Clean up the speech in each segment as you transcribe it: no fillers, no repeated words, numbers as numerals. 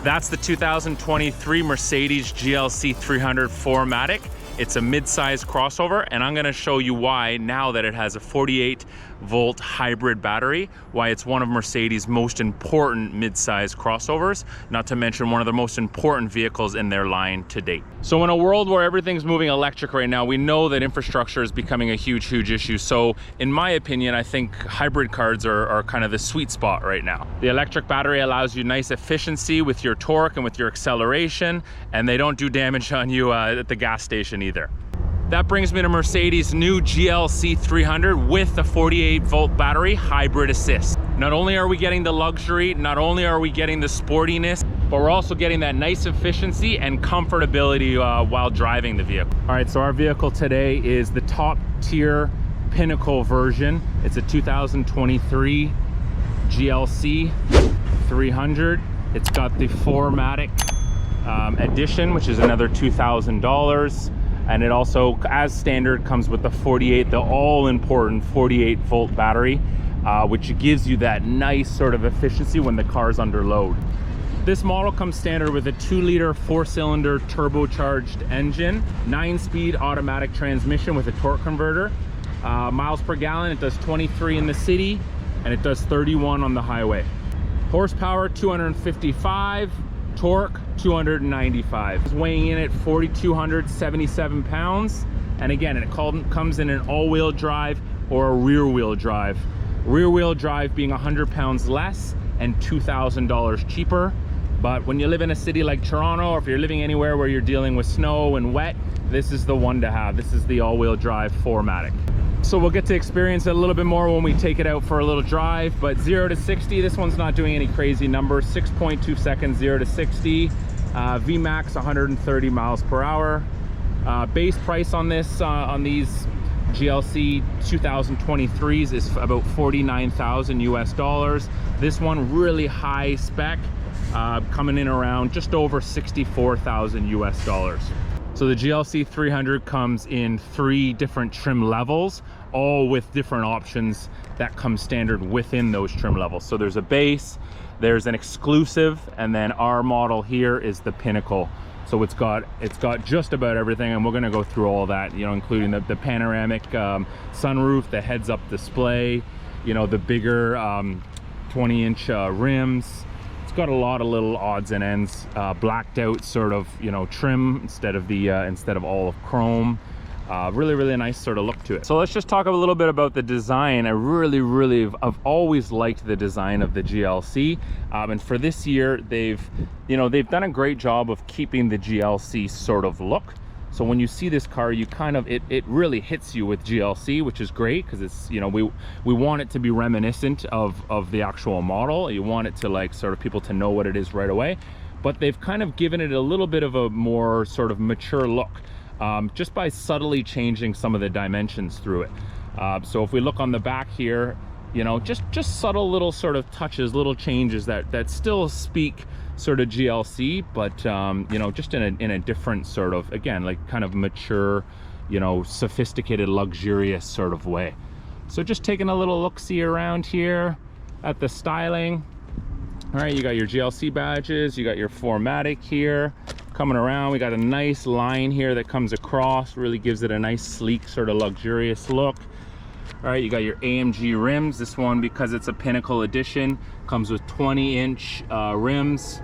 That's the 2023 Mercedes GLC 300 4matic. It's a mid-size crossover, and I'm gonna show you why now that it has a 48-volt hybrid battery, why it's one of Mercedes' most important mid-size crossovers, not to mention one of the most important vehicles in their line to date. So in a world where everything's moving electric right now, we know that infrastructure is becoming a huge issue. So in my opinion, I think hybrid cars are kind of the sweet spot right now. The electric battery allows you nice efficiency with your torque and with your acceleration, and they don't do damage on you at the gas station either. That brings me to Mercedes' new GLC 300 with the 48-volt battery hybrid assist. Not only are we getting the luxury, not only are we getting the sportiness, but we're also getting that nice efficiency and comfortability while driving the vehicle. All right, so our vehicle today is the top tier pinnacle version. It's a 2023 GLC 300. It's got the 4matic edition, which is another $2,000. And it also, as standard, comes with the the all-important 48-volt battery, which gives you that nice sort of efficiency when the car's under load. This model comes standard with a 2-liter 4-cylinder turbocharged engine, 9-speed automatic transmission with a torque converter. Miles per gallon, it does 23 in the city, and it does 31 on the highway. Horsepower, 255. Torque, 295. It's weighing in at 4,277 pounds. And again, it comes in an all-wheel drive or a rear-wheel drive. Rear-wheel drive being 100 pounds less and $2,000 cheaper. But when you live in a city like Toronto, or if you're living anywhere where you're dealing with snow and wet, this is the one to have. This is the all-wheel drive 4matic. So we'll get to experience it a little bit more when we take it out for a little drive. But 0 to 60, this one's not doing any crazy numbers. 6.2 seconds, 0 to 60. VMAX 130 miles per hour. Base price on this, on these GLC 2023s is about 49,000 US dollars. This one really high spec, coming in around just over 64,000 US dollars. So the GLC 300 comes in 3 different trim levels, all with different options that come standard within those trim levels. So there's a base, there's an exclusive, and then our model here is the pinnacle. So it's got just about everything, and we're gonna go through all that, you know, including the panoramic sunroof, the heads-up display, you know, the bigger 20-inch rims. It's got a lot of little odds and ends, blacked out sort of, you know, trim instead of all of chrome. Really nice sort of look to it. So let's just talk a little bit about the design. I've always liked the design of the GLC, and for this year they've done a great job of keeping the GLC sort of look. So when you see this car, you kind of, it really hits you with GLC, which is great because it's, you know, we want it to be reminiscent of the actual model. You want it to, like, sort of people to know what it is right away, but they've kind of given it a little bit of a more sort of mature look, just by subtly changing some of the dimensions through it. So if we look on the back here, you know, just subtle little sort of touches, little changes that still speak sort of GLC, but you know, just in a different sort of, again, like kind of mature, you know, sophisticated, luxurious sort of way. So just taking a little look-see around here at the styling. All right, you got your GLC badges, you got your 4matic here coming around. We got a nice line here that comes across, really gives it a nice sleek sort of luxurious look. All right, you got your AMG rims. This one, because it's a pinnacle edition, comes with 20-inch rims.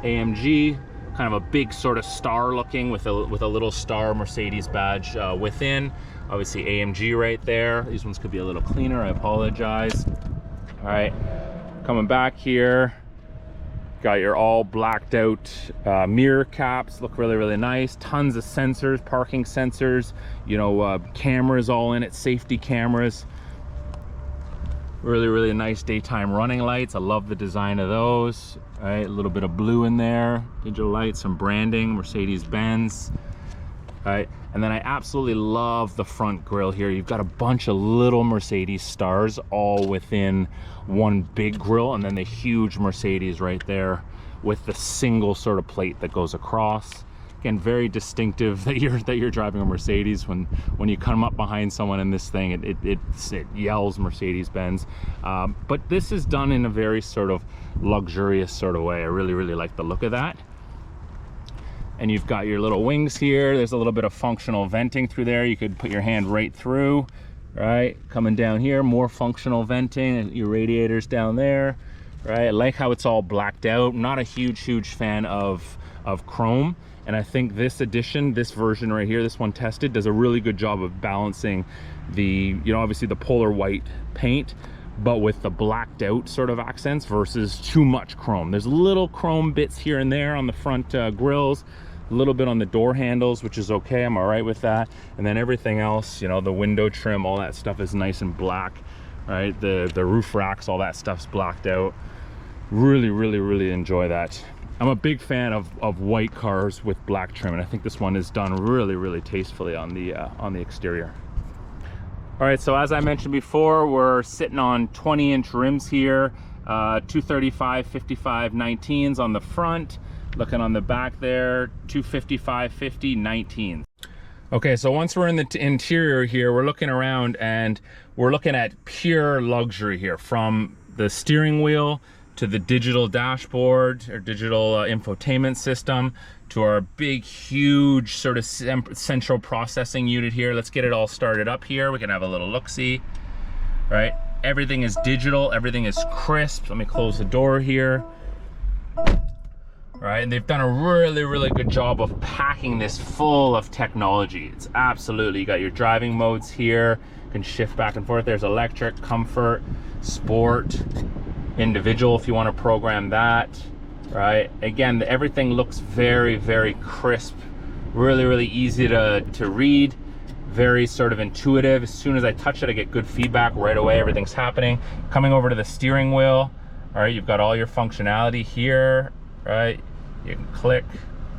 AMG, kind of a big sort of star looking with a little star Mercedes badge within. Obviously AMG right there. These ones could be a little cleaner, I apologize. All right, coming back here, got your all blacked out mirror caps, look really nice. Tons of sensors, parking sensors, you know, cameras all in it, safety cameras. Really nice daytime running lights. I love the design of those. All right, a little bit of blue in there, digital lights, some branding, Mercedes-Benz. All right, and then I absolutely love the front grille here. You've got a bunch of little Mercedes stars all within one big grille, and then the huge Mercedes right there with the single sort of plate that goes across. Again, very distinctive that you're driving a Mercedes. When you come up behind someone in this thing, it yells Mercedes-Benz. But this is done in a very sort of luxurious sort of way. I really like the look of that. And you've got your little wings here. There's a little bit of functional venting through there. You could put your hand right through, right? Coming down here, more functional venting. Your radiators down there, right? I like how it's all blacked out. I'm not a huge fan of chrome. And I think this edition, this version right here, this one tested, does a really good job of balancing the, you know, obviously the polar white paint, but with the blacked out sort of accents versus too much chrome. There's little chrome bits here and there on the front grills, a little bit on the door handles, which is okay. I'm all right with that. And then everything else, you know, the window trim, all that stuff is nice and black, right? The roof racks, all that stuff's blacked out. Really enjoy that. I'm a big fan of white cars with black trim, and I think this one is done really tastefully on the exterior. All right, so as I mentioned before, we're sitting on 20-inch rims here, 235/55 19s on the front. Looking on the back there, 255/50 19s. Okay, so once we're in the interior here, we're looking around and we're looking at pure luxury here, from the steering wheel to the digital dashboard or digital infotainment system to our big, huge sort of central processing unit here. Let's get it all started up here. We can have a little look-see, right? Everything is digital, everything is crisp. Let me close the door here. Right, and they've done a really good job of packing this full of technology. It's absolutely, you got your driving modes here, you can shift back and forth. There's electric, comfort, sport, individual if you want to program that, right? Again, everything looks very crisp, really easy to read, very sort of intuitive. As soon as I touch it, I get good feedback right away. Everything's happening. Coming over to the steering wheel, all right, you've got all your functionality here, right? You can click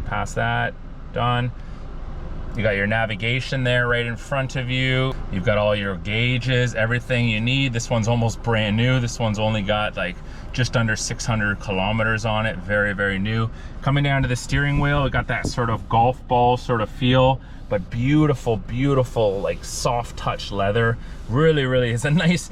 past that, done. You got your navigation there right in front of you. You've got all your gauges, everything you need. This one's almost brand new. This one's only got like just under 600 kilometers on it. Very new. Coming down to the steering wheel, we got that sort of golf ball sort of feel, but beautiful like soft touch leather. Really is a nice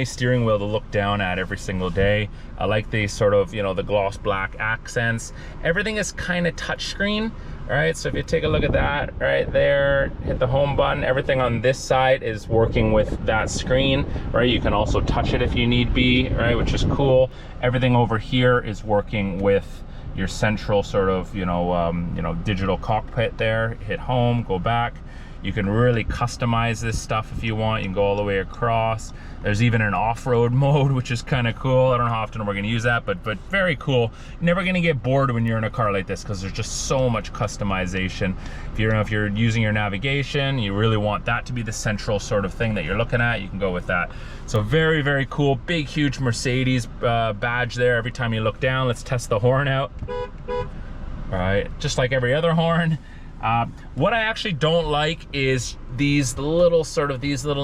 steering wheel to look down at every single day. I like the sort of, you know, the gloss black accents. Everything is kind of touchscreen. All right, so if you take a look at that right there, hit the home button, everything on this side is working with that screen, right? You can also touch it if you need be, right, which is cool. Everything over here is working with your central sort of, you know, digital cockpit there. Hit home, go back. You can really customize this stuff if you want. You can go all the way across. There's even an off-road mode, which is kind of cool. I don't know how often we're gonna use that, but very cool. You're never gonna get bored when you're in a car like this because there's just so much customization. If you're using your navigation, you really want that to be the central sort of thing that you're looking at, you can go with that. So very cool. Big, huge Mercedes badge there every time you look down. Let's test the horn out. All right, just like every other horn. What I actually don't like is these little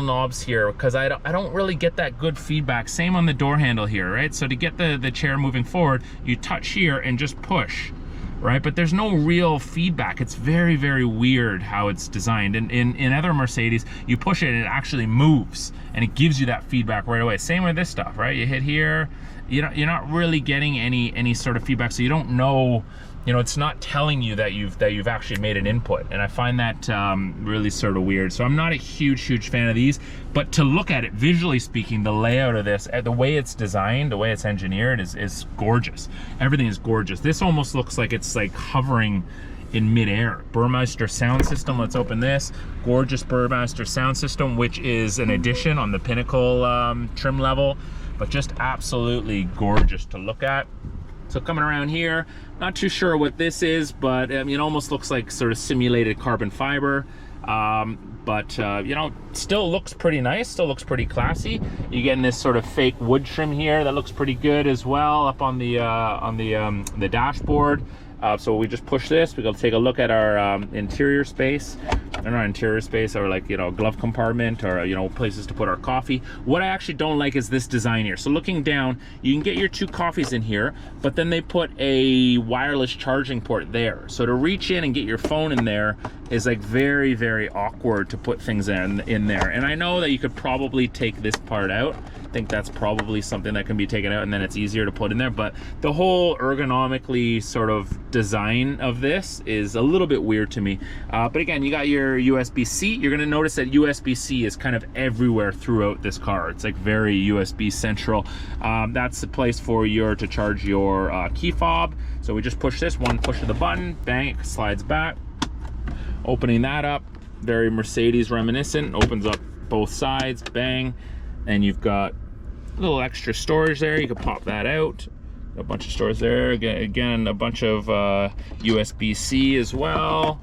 knobs here, because I don't really get that good feedback. Same on the door handle here, right? So to get the chair moving forward, you touch here and just push, right? But there's no real feedback. It's very weird how it's designed. And in other Mercedes, you push it and it actually moves and it gives you that feedback right away. Same with this stuff, right? You hit here, you're not really getting any sort of feedback, so you don't know. You know, it's not telling you that you've actually made an input, and I find that really sort of weird. So I'm not a huge fan of these, but to look at it visually speaking, the layout of this, the way it's designed, the way it's engineered is gorgeous. Everything is gorgeous. This almost looks like it's like hovering in midair. Burmeister sound system. Let's open this. Gorgeous Burmeister sound system, which is an addition on the Pinnacle trim level, but just absolutely gorgeous to look at. So coming around here, not too sure what this is, but it almost looks like sort of simulated carbon fiber. You know, still looks pretty nice, still looks pretty classy. You're getting this sort of fake wood trim here that looks pretty good as well up on the dashboard. So we just push this, we go take a look at our interior space. All in our interior space, or like, you know, glove compartment, or, you know, places to put our coffee. What I actually don't like is this design here. So looking down, you can get your 2 coffees in here, but then they put a wireless charging port there. So to reach in and get your phone in there is like very, very awkward to put things in there. And I know that you could probably take this part out. I think that's probably something that can be taken out, and then it's easier to put in there. But the whole ergonomically sort of design of this is a little bit weird to me. But again, you got your USB-C. You're gonna notice that USB-C is kind of everywhere throughout this car. It's like very USB central. That's the place for to charge your key fob. So we just push this, one push of the button, bang, it slides back. Opening that up, very Mercedes reminiscent, opens up both sides, bang. And you've got a little extra storage there. You can pop that out. A bunch of storage there. Again, a bunch of USB-C as well.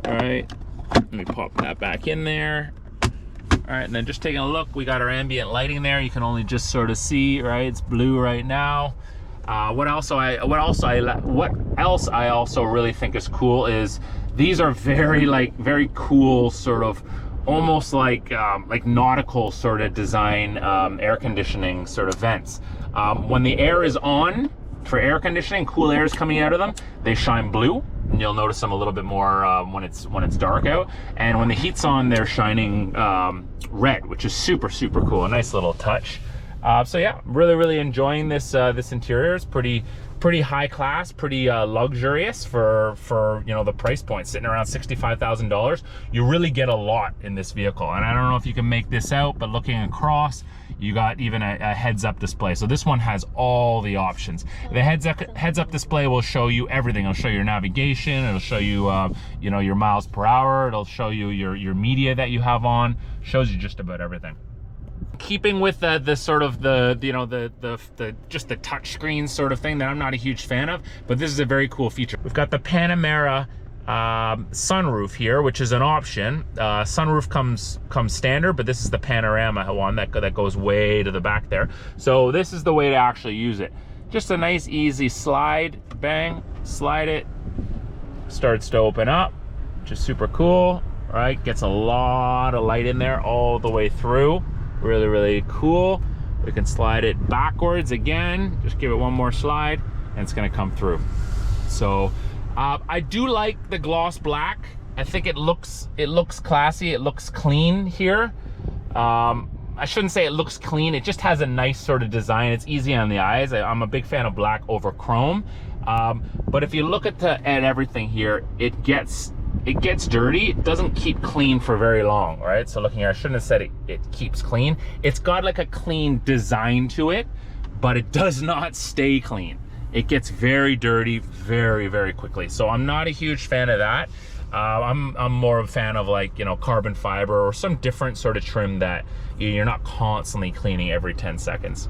All right, let me pop that back in there. All right, and then just taking a look, we got our ambient lighting there. You can only just sort of see, right? It's blue right now. What else I also really think is cool is these are very cool, sort of almost like nautical sort of design air conditioning sort of vents. When the air is on for air conditioning, cool air is coming out of them, they shine blue, and you'll notice them a little bit more when it's dark out. And when the heat's on, they're shining red, which is super cool. A nice little touch. So yeah, really enjoying this this interior. It's pretty high class, pretty luxurious for you know, the price point, sitting around $65,000. You really get a lot in this vehicle. And I don't know if you can make this out, but looking across, you got even a heads-up display. So this one has all the options. The heads-up display will show you everything. It'll show your navigation. It'll show you you know, your miles per hour. It'll show you your media that you have on. Shows you just about everything. Keeping with the sort of you know, just the touch screen sort of thing that I'm not a huge fan of, but this is a very cool feature. We've got the Panamera sunroof here, which is an option. Sunroof comes standard, but this is the panorama one that goes way to the back there. So this is the way to actually use it. Just a nice easy slide, bang, slide it, starts to open up, which is super cool. Right, gets a lot of light in there all the way through. Really cool. We can slide it backwards again, just give it one more slide, and it's gonna come through. So I do like the gloss black. I think it looks classy, it looks clean here. I shouldn't say it looks clean, it just has a nice sort of design. It's easy on the eyes. I'm a big fan of black over chrome. But if you look at everything here, it gets dirty. It doesn't keep clean for very long, right? So looking here, I shouldn't have said it keeps clean. It's got like a clean design to it, but it does not stay clean. It gets very dirty very quickly. So I'm not a huge fan of that. I'm more of a fan of, like, you know, carbon fiber or some different sort of trim that you're not constantly cleaning every 10 seconds.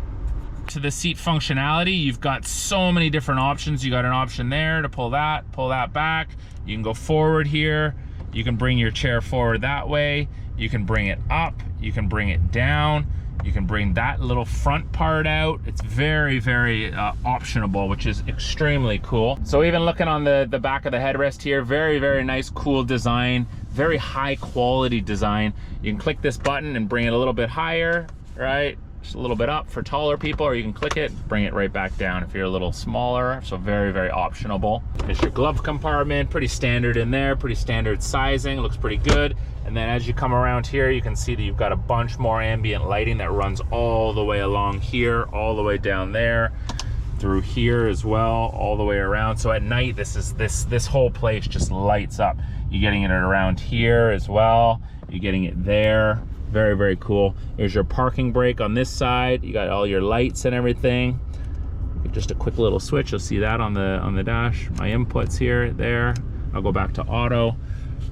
To the seat functionality, you've got so many different options. You got an option there to pull that back. You can go forward here. You can bring your chair forward that way. You can bring it up. You can bring it down. You can bring that little front part out. It's very optionable, which is extremely cool. So even looking on the back of the headrest here, very nice, cool design, very high quality design. You can click this button and bring it a little bit higher, right? Just a little bit up for taller people, or you can click it, bring it right back down if you're a little smaller. So very optionable. There's your glove compartment, pretty standard in there, pretty standard sizing, looks pretty good. And then as you come around here, you can see that you've got a bunch more ambient lighting that runs all the way along here, all the way down there, through here as well, all the way around. So at night, this whole place just lights up. You're getting it around here as well. You're getting it there. Very cool. Here's your parking brake on this side. You got all your lights and everything. Just a quick little switch. You'll see that on the dash. My inputs here, there. I'll go back to auto. All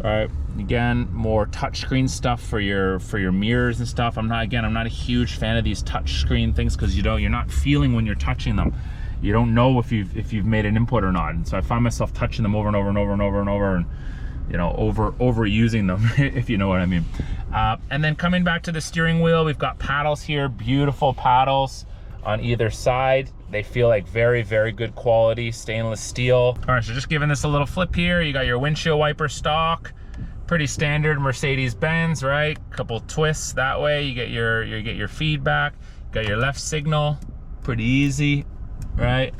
right. Again, more touchscreen stuff for your mirrors and stuff. I'm not a huge fan of these touchscreen things because you're not feeling when you're touching them. You don't know if you've made an input or not. And so I find myself touching them over and over, and you know, overusing them, if you know what I mean. And then coming back to the steering wheel, we've got paddles here, beautiful paddles on either side. They feel like very good quality stainless steel. All right, so just giving this a little flip here. You got your windshield wiper stock. Pretty standard Mercedes-Benz, right? Couple twists that way, you get your feedback. Got your left signal, pretty easy, right?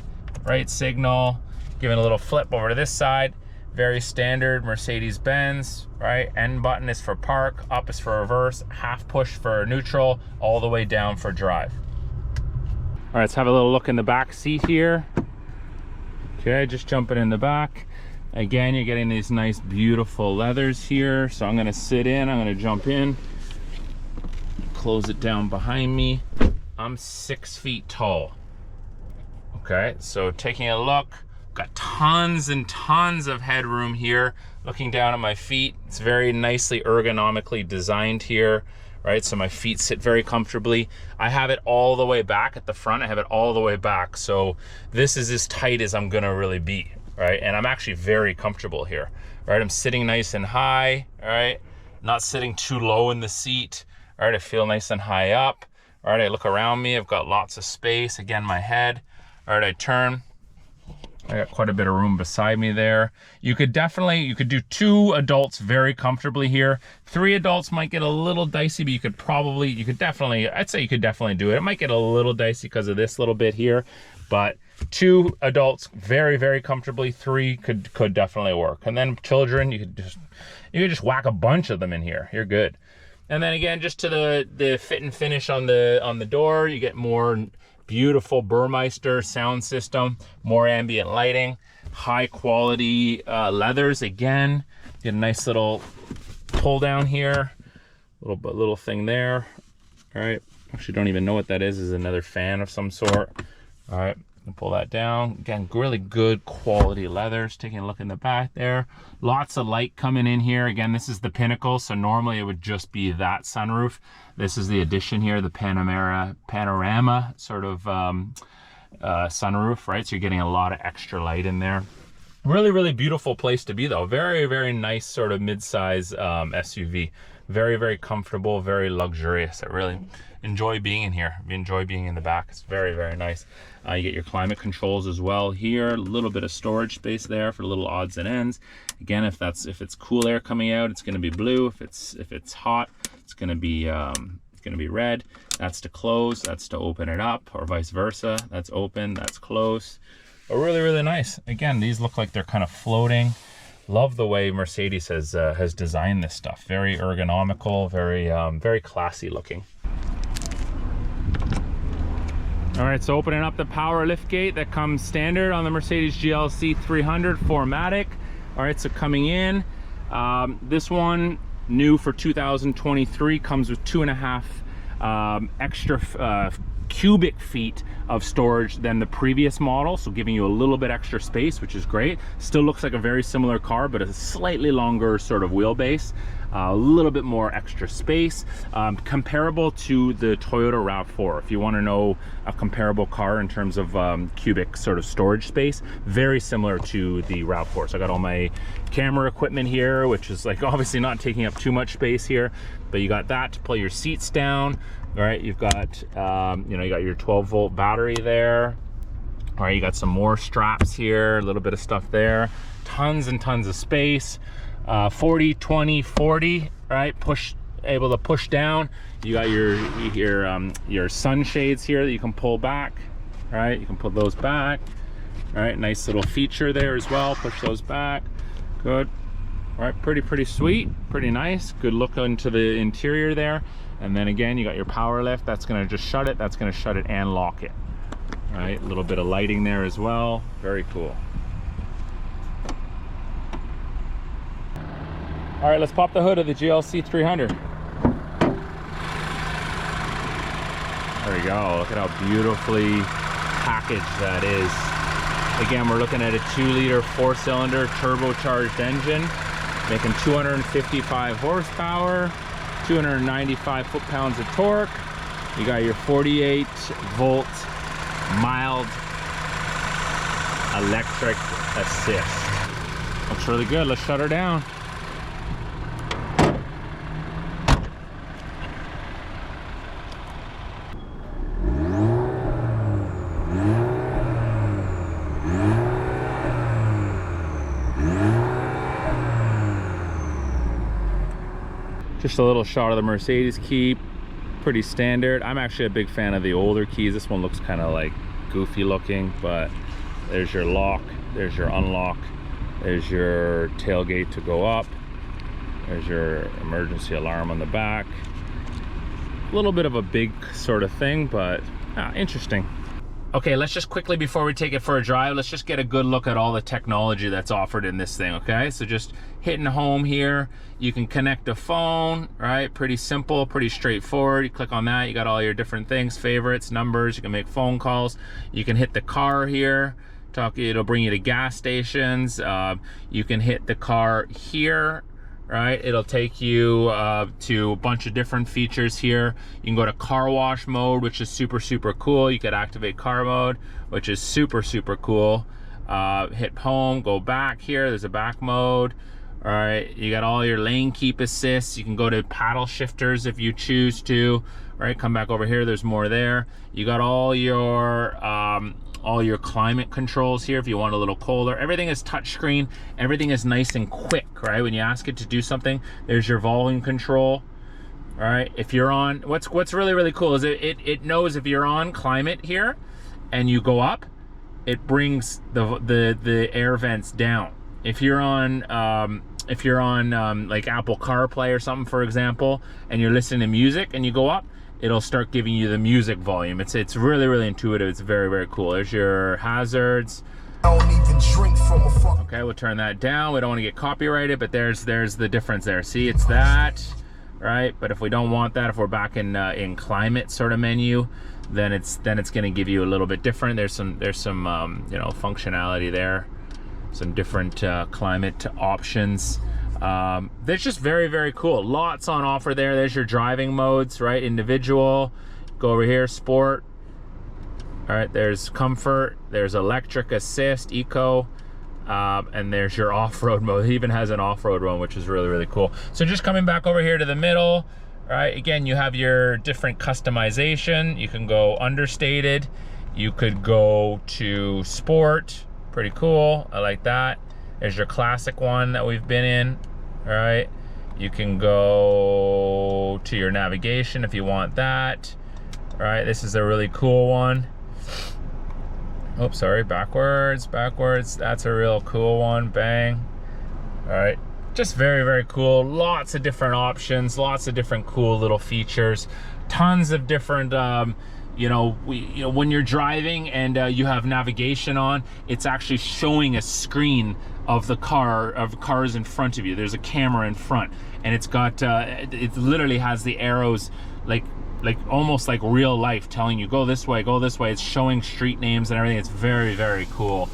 Right signal, giving a little flip over to this side. Very standard Mercedes-Benz, right? N button is for park, up is for reverse, half push for neutral, all the way down for drive. All right, let's have a little look in the back seat here. Okay, just jumping in the back. Again, you're getting these nice, beautiful leathers here. So I'm gonna sit in, I'm gonna jump in, close it down behind me. I'm 6 feet tall. Okay, so taking a look, got tons and tons of headroom here. Looking down at my feet, it's very nicely ergonomically designed here, right? So my feet sit very comfortably. I have it all the way back at the front. I have it all the way back. So this is as tight as I'm gonna really be, right? And I'm actually very comfortable here, right? I'm sitting nice and high, all right? Not sitting too low in the seat, all right? I feel nice and high up. All right, I look around me, I've got lots of space. Again, my head. All right, I turn. I got quite a bit of room beside me there. You could do 2 adults very comfortably here. 3 adults might get a little dicey, but I'd say you could definitely do it. It might get a little dicey because of this little bit here, but 2 adults very, very comfortably. 3 could definitely work. And then children, you could just whack a bunch of them in here. You're good. And then again, just to the fit and finish on the door, you get more beautiful Burmeister sound system, more ambient lighting, high quality leathers. Again, get a nice little pull down here, little thing there. All right, actually don't even know what that is another fan of some sort. All right, pull that down. Again, really good quality leathers. Taking a look in the back there, lots of light coming in here. Again, this is the Pinnacle, so normally it would just be that sunroof. This is the addition here, the panorama sort of sunroof, right? So you're getting a lot of extra light in there. Really, really beautiful place to be though. Very, very nice sort of mid-size SUV. Very, very comfortable, very luxurious. I really enjoy being in here. I enjoy being in the back. It's very, very nice. You get your climate controls as well here. A little bit of storage space there for little odds and ends. Again, if it's cool air coming out, it's going to be blue. If it's hot, it's going to be red. That's to close. That's to open it up, or vice versa. That's open. That's close. But really, really nice. Again, these look like they're kind of floating. Love the way Mercedes has designed this stuff. Very ergonomical, very classy looking. All right, so opening up the power lift gate that comes standard on the Mercedes GLC 300 4matic. All right, so coming in, this one new for 2023 comes with 2.5 extra cubic feet of storage than the previous model, so giving you a little bit extra space, which is great. Still looks like a very similar car, but a slightly longer sort of wheelbase, a little bit more extra space, comparable to the Toyota RAV4. If you want to know a comparable car in terms of cubic sort of storage space, very similar to the RAV4. So I got all my camera equipment here, which is like obviously not taking up too much space here, but you got that to pull your seats down. All right, you've got you got your 12-volt battery there. All right, you got some more straps here, a little bit of stuff there, tons and tons of space. 40, 20, 40, right? Able to push down. You got your sunshades here that you can pull back, right? You can put those back. All right, nice little feature there as well. Push those back. Good. All right, pretty sweet, pretty nice. Good look into the interior there. And then again, you got your power lift. That's gonna just shut it. That's gonna shut it and lock it. All right, a little bit of lighting there as well. Very cool. All right, let's pop the hood of the GLC 300. There we go. Look at how beautifully packaged that is. Again, we're looking at a 2-liter 4-cylinder turbocharged engine, making 255 horsepower, 295 foot-pounds of torque. You got your 48-volt mild electric assist. Looks really good. Let's shut her down. Just a little shot of the Mercedes key, pretty standard. I'm actually a big fan of the older keys. This one looks kind of like goofy looking, but there's your lock, there's your unlock, there's your tailgate to go up, there's your emergency alarm on the back. A little bit of a big sort of thing, but interesting. Okay, let's just quickly, before we take it for a drive, let's just get a good look at all the technology that's offered in this thing, okay? So just hitting home here, you can connect a phone, right? Pretty simple, pretty straightforward. You click on that, you got all your different things, favorites, numbers, you can make phone calls. You can hit the car here, it'll bring you to gas stations. You can hit the car here, right? It'll take you to a bunch of different features here. You can go to car wash mode, which is super, super cool. You could activate car mode, which is super, super cool. Hit home, go back here. There's a back mode. All right, you got all your lane keep assists. You can go to paddle shifters if you choose to, right? Come back over here, there's more there. You got all your climate controls here if you want a little colder. Everything is touchscreen. Everything is nice and quick, right? When you ask it to do something, there's your volume control. All right, if you're on, what's really, really cool is it knows if you're on climate here and you go up, it brings the air vents down. If you're on like Apple CarPlay or something, for example, and you're listening to music and you go up, it'll start giving you the music volume. It's really, really intuitive. It's very, very cool. There's your hazards. I don't even drink from a fuck. Okay, we'll turn that down. We don't want to get copyrighted, but there's the difference there. See, it's that, right? But if we don't want that, if we're back in climate sort of menu, then it's going to give you a little bit different. There's some you know, functionality there, some different climate options. They're just very, very cool. Lots on offer there. There's your driving modes, right? Individual, go over here, sport. All right, there's comfort, there's electric assist, eco, and there's your off-road mode. It even has an off-road one, which is really, really cool. So just coming back over here to the middle, right? Again, you have your different customization. You can go understated. You could go to sport. Pretty cool. I like that. There's your classic one that we've been in. All right. You can go to your navigation if you want that. All right. This is a really cool one. Oh, sorry. Backwards. That's a real cool one. Bang. All right. Just very, very cool. Lots of different options. Lots of different cool little features. Tons of different when you're driving and you have navigation on, it's actually showing a screen of the cars in front of you. There's a camera in front, and it's got it literally has the arrows like almost like real life, telling you go this way, go this way. It's showing street names and everything. It's very, very cool.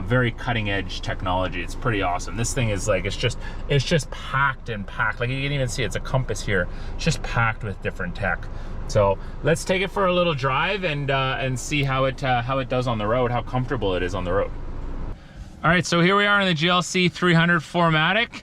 Very cutting edge technology. It's pretty awesome. This thing is like, it's just packed and packed. Like you can even see it's a compass here. It's just packed with different tech. So let's take it for a little drive and see how it does on the road, how comfortable it is on the road. All right, so here we are in the GLC 300 4matic.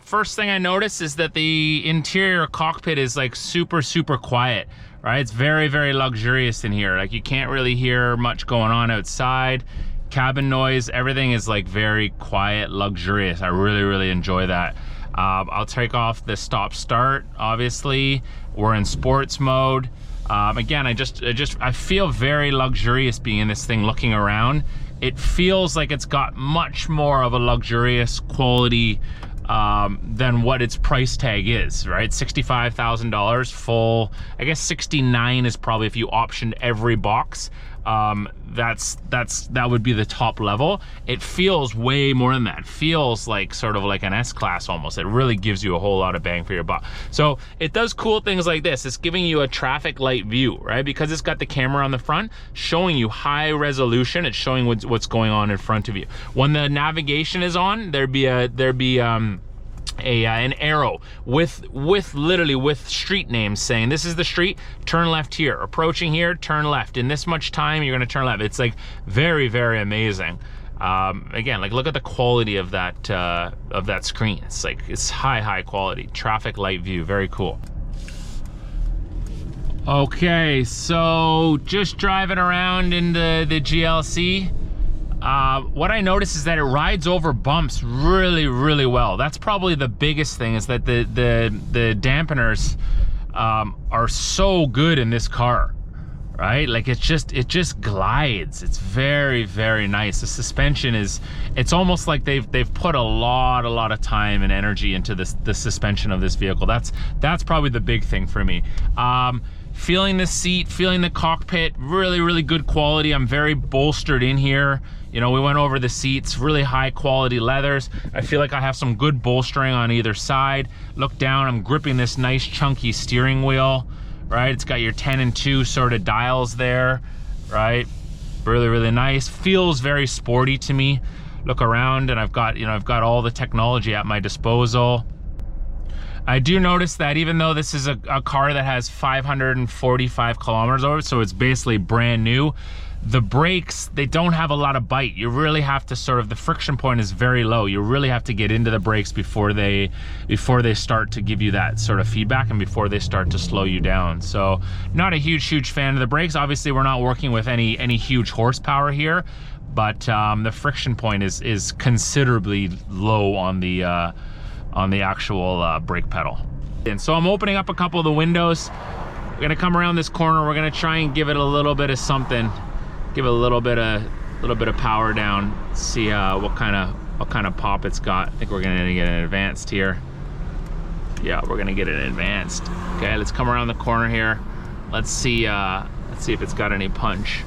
First thing I noticed is that the interior cockpit is like super, super quiet, right? It's very, very luxurious in here. Like you can't really hear much going on outside. Cabin noise, everything is like very quiet, luxurious. I really, really enjoy that. I'll take off the stop start, obviously. We're in sports mode. Again, I feel very luxurious being in this thing, looking around. It feels like it's got much more of a luxurious quality than what its price tag is, right? $65,000 full. I guess 69 is probably if you optioned every box. That would be the top level. It feels way more than that. It feels like sort of like an S-Class almost. It really gives you a whole lot of bang for your buck. So it does cool things like this. It's giving you a traffic light view, right? Because it's got the camera on the front showing you high resolution. It's showing what's going on in front of you. When the navigation is on, there'd be an arrow literally with street names saying this is the street, turn left here, approaching here, turn left, in this much time you're going to turn left. It's like very, very amazing. Again, like look at the quality of that screen. It's like it's high quality traffic light view. Very cool. Okay, so just driving around in the GLC. what I noticed is that it rides over bumps really, really well. That's probably the biggest thing, is that the dampeners are so good in this car, right? Like it just glides. It's very, very nice. The suspension it's almost like they've put a lot of time and energy into the suspension of this vehicle. That's probably the big thing for me. Feeling the seat, feeling the cockpit, really, really good quality. I'm very bolstered in here. You know, we went over the seats, really high quality leathers. I feel like I have some good bolstering on either side. Look down, I'm gripping this nice chunky steering wheel, right? It's got your 10 and 2 sort of dials there, right? Really, really nice. Feels very sporty to me. Look around and I've got all the technology at my disposal. I do notice that even though this is a car that has 545 kilometers over it, so it's basically brand new, the brakes, they don't have a lot of bite. You really have to the friction point is very low. You really have to get into the brakes before they start to give you that sort of feedback and before they start to slow you down. So not a huge fan of the brakes. Obviously we're not working with any huge horsepower here, but the friction point is considerably low on the actual brake pedal. And so I'm opening up a couple of the windows. We're gonna come around this corner. We're gonna try and give it a little bit of something, give it a little bit of power down. See what kind of pop it's got. I think we're gonna get an advanced here. Yeah, we're gonna get an advanced. Okay, let's come around the corner here. Let's see if it's got any punch.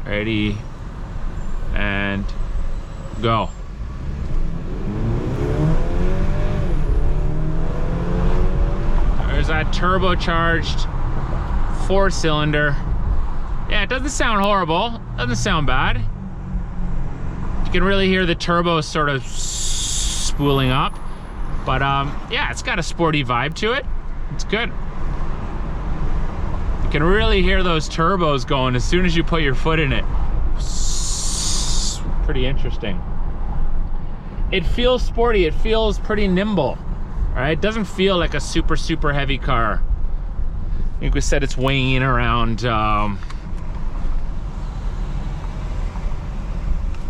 Ready, and go. There's that turbocharged 4-cylinder. Yeah, it doesn't sound horrible. Doesn't sound bad. You can really hear the turbo sort of spooling up. But yeah, it's got a sporty vibe to it. It's good. You can really hear those turbos going as soon as you put your foot in it. Pretty interesting. It feels sporty. It feels pretty nimble. Right? It doesn't feel like a super heavy car. I think we said it's weighing in around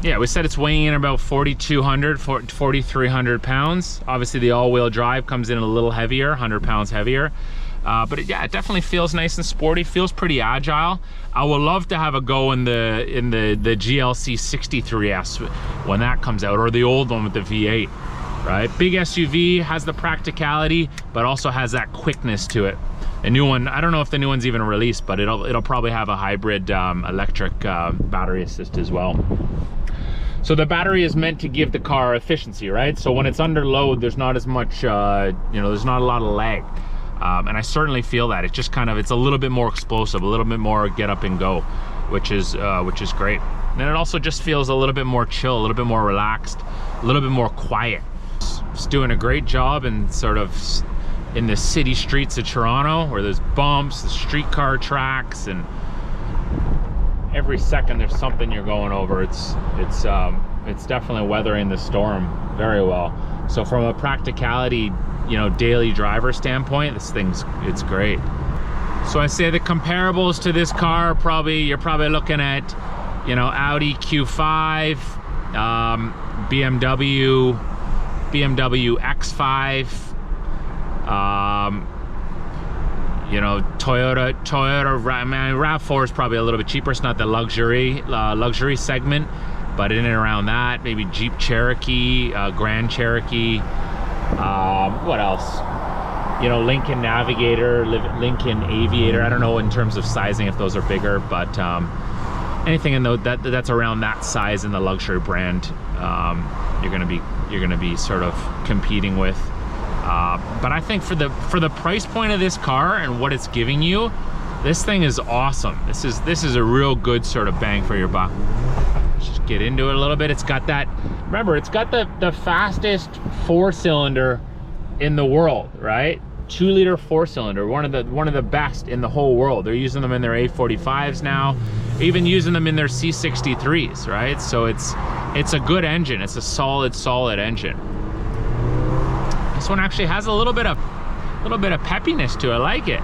yeah, we said it's weighing in about 4,200, 4,300 pounds. Obviously the all-wheel drive comes in a little heavier, 100 pounds heavier. But yeah, it definitely feels nice and sporty, feels pretty agile. I would love to have a go in the GLC 63S when that comes out, or the old one with the V8. Right, big SUV, has the practicality, but also has that quickness to it. A new one, I don't know if the new one's even released, but it'll probably have a hybrid electric battery assist as well. So the battery is meant to give the car efficiency, right? So when it's under load, there's not as much, there's not a lot of lag. And I certainly feel that. It's just it's a little bit more explosive, a little bit more get up and go, which is great. And it also just feels a little bit more chill, a little bit more relaxed, a little bit more quiet. It's doing a great job in in the city streets of Toronto, where there's bumps, the streetcar tracks, and every second there's something you're going over. It's definitely weathering the storm very well. So from a practicality, daily driver standpoint, it's great. So I say the comparables to this car you're probably looking at, Audi Q5, BMW X5, Toyota. I mean, RAV4 is probably a little bit cheaper. It's not the luxury segment, but in and around that, maybe Jeep Cherokee, Grand Cherokee. What else? Lincoln Navigator, Lincoln Aviator. I don't know in terms of sizing if those are bigger, but anything in that's around that size in the luxury brand, you're gonna be sort of competing with. But I think for the price point of this car and what it's giving you, this thing is awesome. This is a real good sort of bang for your buck. Let's just get into it a little bit. It's got that. Remember, it's got the fastest 4-cylinder in the world, right? 2-liter 4-cylinder, one of the best in the whole world. They're using them in their A45s now, even using them in their C63s, right? So it's a good engine. It's a solid engine. This one actually has a little bit of peppiness to it. I like it.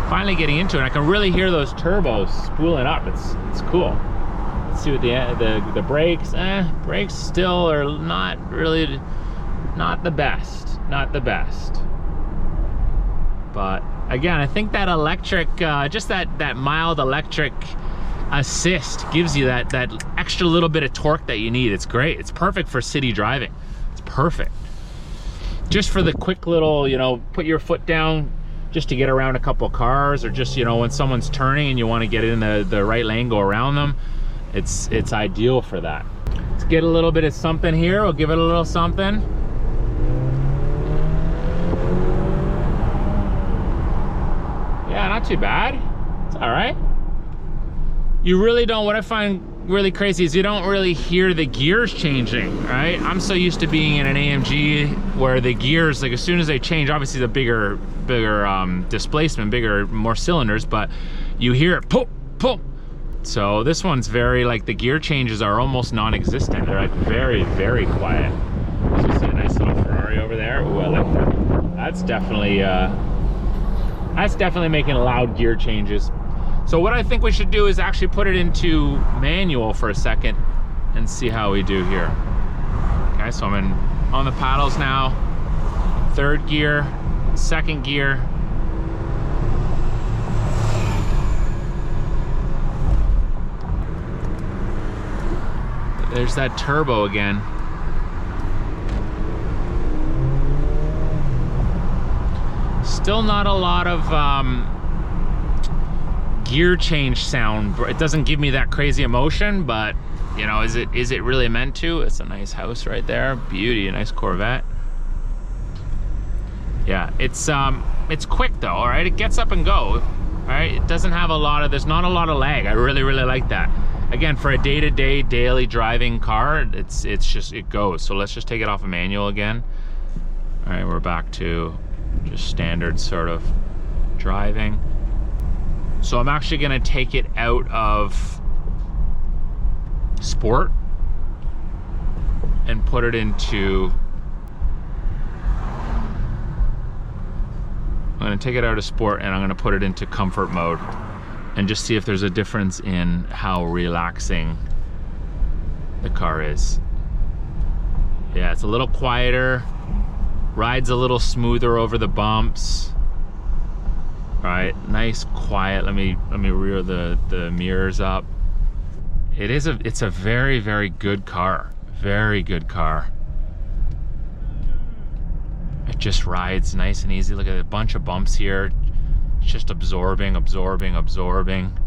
Finally getting into it. I can really hear those turbos spooling up. It's cool. Let's see what the brakes. Brakes still are not really, not the best. Not the best. But again, I think that electric, just that mild electric assist gives you that extra little bit of torque that you need. It's great. It's perfect for city driving. It's perfect. Just for the quick little, you know, put your foot down just to get around a couple cars, or just, you know, when someone's turning and you want to get in the right lane, go around them. It's ideal for that. Let's get a little bit of something here. We'll give it a little something. Yeah, not too bad. It's all right. You really don't, what I find really crazy is you don't really hear the gears changing, right? I'm so used to being in an AMG where the gears, like as soon as they change, obviously the bigger displacement, more cylinders, but you hear it, pop, pop. So this one's very, like, the gear changes are almost non-existent. They're like very, very quiet. So you see a nice little Ferrari over there. Ooh, I like that. That's definitely making loud gear changes. So what I think we should do is actually put it into manual for a second and see how we do here. Okay, so I'm on the paddles now. Third gear, second gear. There's that turbo again. Still not a lot of gear change sound. It doesn't give me that crazy emotion, but you know, is it really meant to? It's a nice house right there. Beauty, a nice Corvette. Yeah, it's quick though, all right? It gets up and go, all right? It doesn't have a lot of, there's not a lot of lag. I really, really like that. Again, for a day-to-day, daily driving car, it goes. So let's just take it off of manual again. All right, we're back to just standard sort of driving. So I'm actually gonna take it out of sport and put it into, I'm gonna take it out of sport and I'm gonna put it into comfort mode and just see if there's a difference in how relaxing the car is. Yeah, it's a little quieter, rides a little smoother over the bumps. All right, nice, quiet. Let me rear the mirrors up. It's a very, very good car. Very good car. It just rides nice and easy. Look at a bunch of bumps here. It's just absorbing, absorbing, absorbing.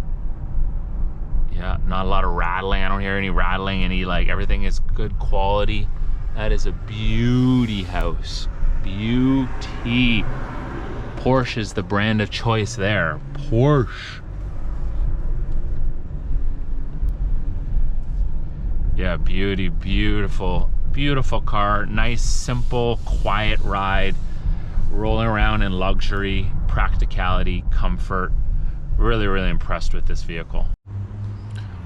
Yeah, not a lot of rattling. I don't hear any rattling, like, everything is good quality. That is a beauty house. Beauty. Porsche is the brand of choice there. Porsche. Yeah, beauty, beautiful, beautiful car. Nice, simple, quiet ride. Rolling around in luxury, practicality, comfort. Really, really impressed with this vehicle.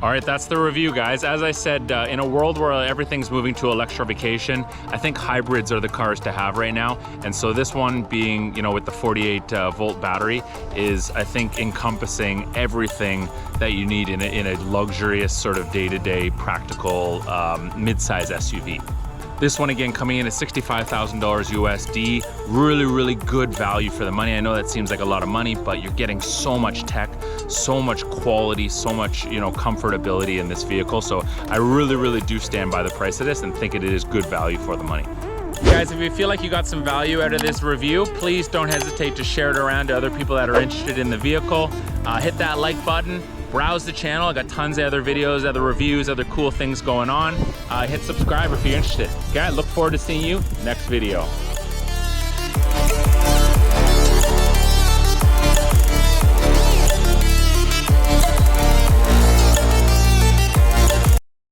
All right, that's the review, guys. As I said, in a world where everything's moving to electrification, I think hybrids are the cars to have right now. And so this one being, you know, with the 48 volt battery is, I think, encompassing everything that you need in a luxurious sort of day-to-day practical mid-size SUV. This one again coming in at $65,000 USD. Really, really good value for the money. I know that seems like a lot of money, but you're getting so much tech, so much quality, so much, you know, comfortability in this vehicle. So I really, really do stand by the price of this and think it is good value for the money. Guys, if you feel like you got some value out of this review, please don't hesitate to share it around to other people that are interested in the vehicle. Hit that like button. Browse the channel. I got tons of other videos, other reviews, other cool things going on. Hit subscribe if you're interested. Okay, I look forward to seeing you next video.